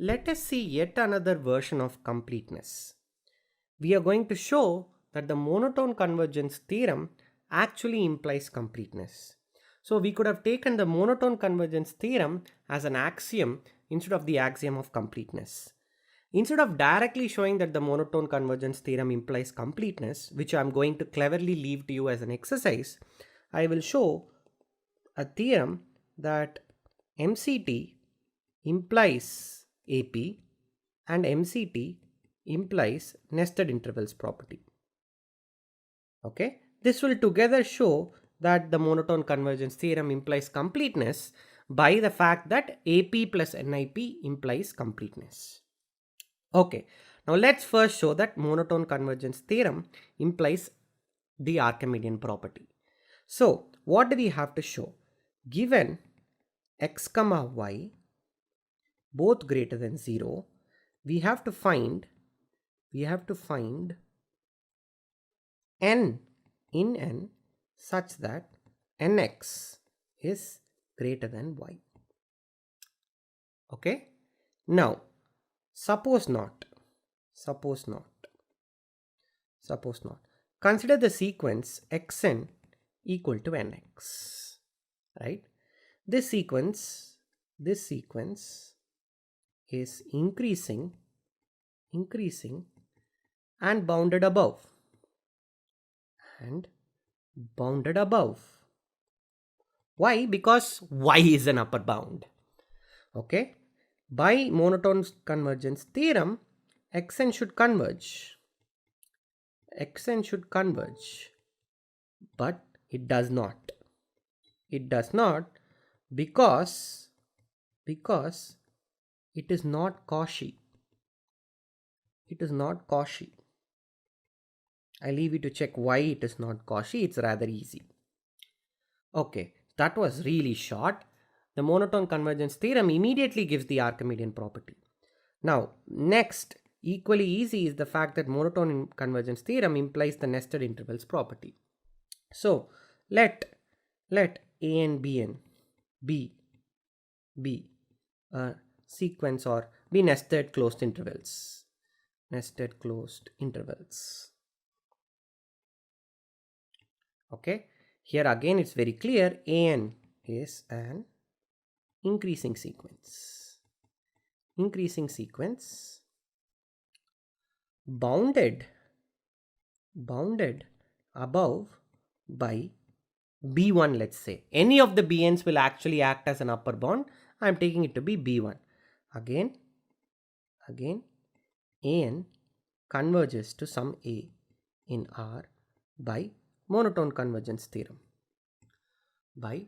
Let us see yet another version of completeness. We are going to show that the monotone convergence theorem actually implies completeness. So we could have taken the monotone convergence theorem as an axiom instead of the axiom of completeness. Instead of directly showing that the monotone convergence theorem implies completeness, which I am going to cleverly leave to you as an exercise, I will show a theorem that MCT implies AP and MCT implies nested intervals property. Okay, this will together show that the monotone convergence theorem implies completeness by the fact that AP plus NIP implies completeness. Okay, now let's first show that monotone convergence theorem implies the Archimedean property. So what do we have to show? Given x comma y both greater than 0, we have to find n in n such that nx is greater than y. Okay, now suppose not. Consider the sequence xn equal to nx, right? This sequence is increasing and bounded above. Why? Because y is an upper bound. Okay, by monotone convergence theorem, xn should converge, but it does not. Because it is not Cauchy. I leave you to check why it is not Cauchy. It's rather easy. Okay, that was really short. The monotone convergence theorem immediately gives the Archimedean property. Now, next, equally easy is the fact that monotone convergence theorem implies the nested intervals property. So, let A and Bn be a sequence or be nested closed intervals. Okay, here again it's very clear, An is an increasing sequence bounded above by B1. Let's say any of the Bn's will actually act as an upper bound. I am taking it to be B1. Again An converges to some A in R by monotone convergence theorem. But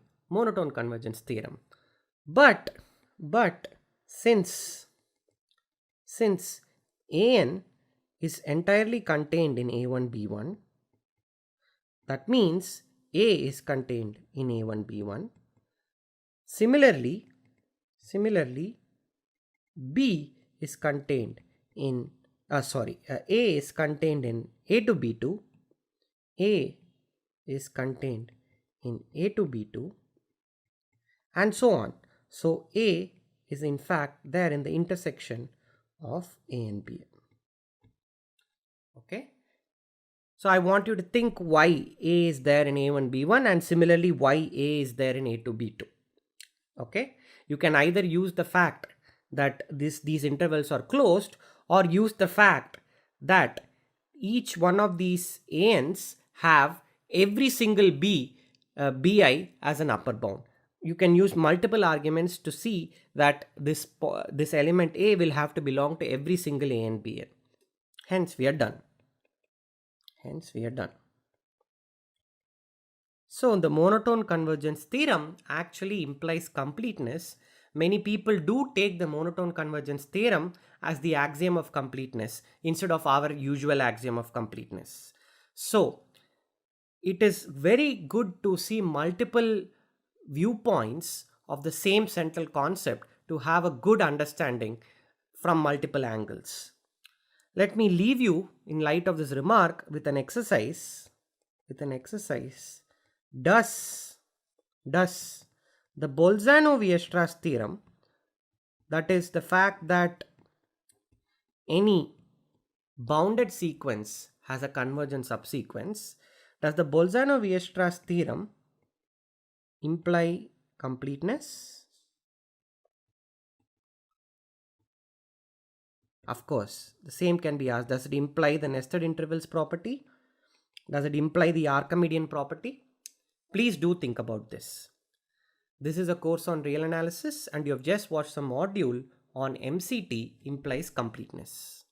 since An is entirely contained in A1 B1, that means A is contained in A1 B1. Similarly, B is contained in A is contained in A2 B2. A is contained in A2 B2, and so on. So A is in fact there in the intersection of A and B. Okay, so I want you to think why A is there in A1 B1 and similarly why A is there in A2 B2. Okay, you can either use the fact that these intervals are closed, or use the fact that each one of these ANs have every single Bi as an upper bound. You can use multiple arguments to see that this element A will have to belong to every single A and Bn. Hence we are done. So the monotone convergence theorem actually implies completeness. Many people do take the monotone convergence theorem as the axiom of completeness instead of our usual axiom of completeness. So it is very good to see multiple viewpoints of the same central concept to have a good understanding from multiple angles. Let me leave you, in light of this remark, with an exercise. Does the Bolzano-Weierstrass theorem That is the fact that any bounded sequence has a convergent subsequence. Does the Bolzano-Weierstrass theorem imply completeness? Of course, the same can be asked. Does it imply the nested intervals property? Does it imply the Archimedean property? Please do think about this. This is a course on real analysis and you have just watched some module on MCT implies completeness.